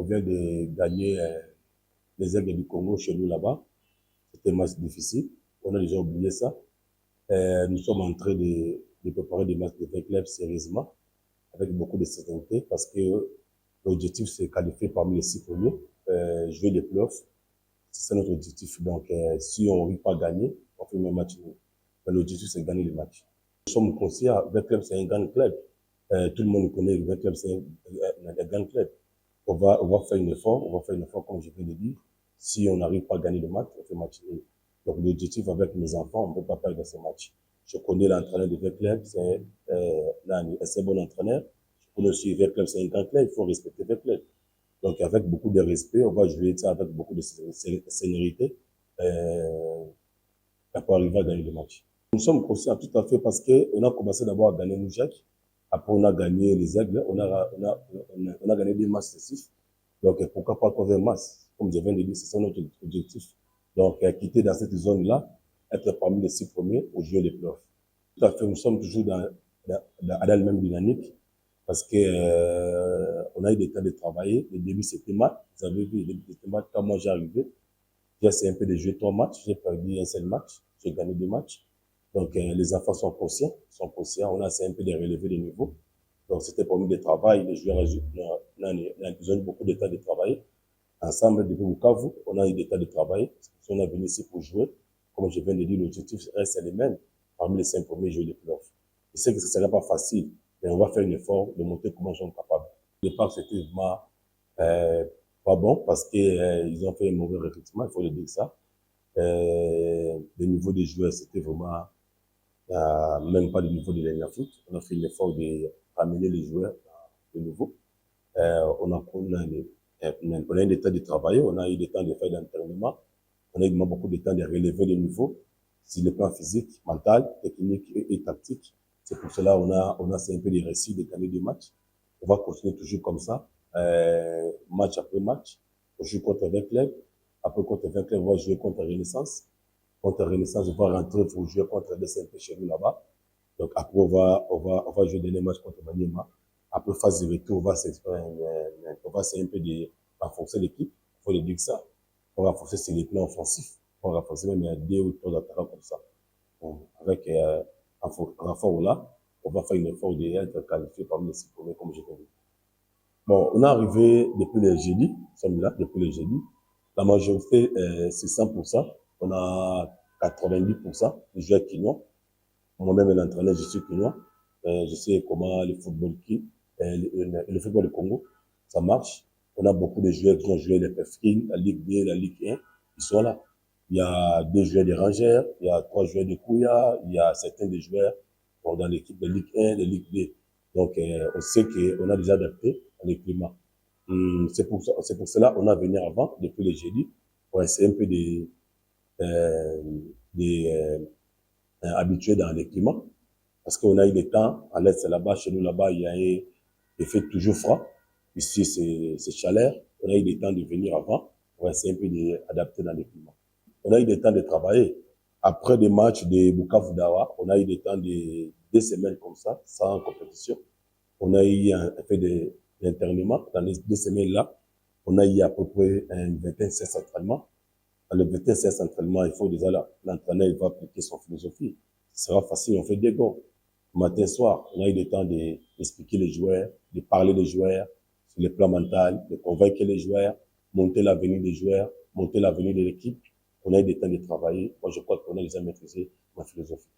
vient de gagner les Aigles du Congo chez nous là-bas. C'était un match difficile. On a déjà oublié ça. Nous sommes en train de préparer des matchs de 20 clubs sérieusement, avec beaucoup de sérénité, parce que l'objectif, c'est qualifier parmi les 6 premiers, jouer les playoffs. C'est ça notre objectif. Donc, si on n'arrive pas à gagner, on fait un match nul. Mais l'objectif, c'est de gagner les matchs. Nous sommes conscients, 20 clubs, c'est un grand club. Tout le monde connaît, 20 clubs, c'est un grand club. On va faire un effort, comme je viens de dire. Si on n'arrive pas à gagner le match, on fait match nul. Donc, l'objectif avec mes enfants, on ne peut pas perdre ce match. Je connais l'entraîneur de 20 clubs, c'est un bon entraîneur. Je connais aussi 20 clubs, c'est un grand club, il faut respecter 20 clubs. Donc, avec beaucoup de respect, on va jouer ça avec beaucoup de sénérité pour arriver à gagner le match. Nous sommes conscients tout à fait parce qu'on a commencé d'abord à gagner Moujak. Après, on a gagné les Aigles. On a gagné des matchs successifs. Donc, pourquoi pas encore un match? Comme je viens de dire, c'est ça notre objectif. Donc, quitter dans cette zone-là, être parmi les 6 premiers pour jouer les playoffs. Tout à fait, nous sommes toujours dans la même dynamique parce que on a eu des temps de travailler. Le début, c'était mal. Vous avez vu, le début, c'était mal. Quand moi, j'ai arrivé, j'ai essayé un peu de jouer 3 matchs. J'ai perdu un seul match. J'ai gagné 2 matchs. Donc, les enfants sont conscients. On a essayé un peu de relever les niveaux. Donc, c'était pour nous de travail. Les joueurs, ils ont eu beaucoup de temps de travailler. Ensemble, depuis Bukavu, on a eu des temps de travailler. On est venu ici pour jouer. Comme je viens de dire, l'objectif reste le même. Parmi les 5 premiers joueurs de playoffs. Je sais que ce ne sera pas facile, mais on va faire un effort de montrer comment ils sont capables. Le départ, c'était vraiment pas bon parce qu'ils ont fait un mauvais recrutement, il faut le dire ça. Le niveau des joueurs, c'était vraiment même pas le niveau de l'année foot. On a fait l'effort de ramener les joueurs de nouveau. On a eu des temps de travailler, on a eu des temps de faire d'entraînement, on a eu beaucoup de temps de relever les niveaux sur le plan physique, mental, technique et tactique. C'est pour cela on a c'est un peu des récits de gagner des matchs. On va continuer toujours comme ça, match après match. On joue contre 20 clubs. Après contre 20 clubs, on va jouer contre Renaissance. Contre Renaissance, on va rentrer pour jouer contre DCMP chez nous là-bas. Donc après, on va jouer des matchs contre Maniema. Après, phase de retour, on va essayer un peu de renforcer l'équipe. Il faut le dire que ça. On va renforcer sur les plans offensifs. On va renforcer même 2 ou 3 attaquants comme ça. Bon, avec un renfort là, on va faire un effort d'être qualifié parmi les 6 premiers, comme je l'ai dit. Bon, on est arrivé depuis le jeudi. Nous sommes là depuis le jeudi. La majorité, c'est 100%. On a 90% de joueurs quinois. Moi-même, l'entraîneur, je suis quinois. Je sais comment le football le football du Congo, ça marche. On a beaucoup de joueurs qui ont joué les PFK, la Ligue 2, la Ligue 1. Ils sont là. Il y a 2 joueurs de Rangers, il y a 3 joueurs de Kouya, il y a certains des joueurs dans l'équipe de Ligue 1, de Ligue 2. Donc, on sait qu'on a déjà adapté le climat. C'est pour cela qu'on a venu avant, depuis le jeudi, pour essayer un peu habitué dans les climats. Parce qu'on a eu des temps, à l'est là-bas, chez nous là-bas, il fait toujours froid. Ici, c'est chaleur. On a eu des temps de venir avant, pour essayer un peu d'adapter dans les climats. On a eu des temps de travailler. Après des matchs de Bukavu Dawa, on a eu des temps de 2 semaines comme ça, sans compétition. On a eu un fait d'internement. Dans les 2 semaines-là, on a eu à peu près un 21 16 entraînements. Dans le 21 16 entraînements, il faut déjà l'entraîneur, il va appliquer son philosophie. Ce sera facile, on fait des goals. Matin, soir, on a eu le temps d'expliquer les joueurs, de parler des joueurs sur le plan mental, de convaincre les joueurs, monter l'avenir des joueurs, monter l'avenir de l'équipe. On a eu le temps de travailler. Moi, je crois qu'on a déjà maîtrisé ma philosophie.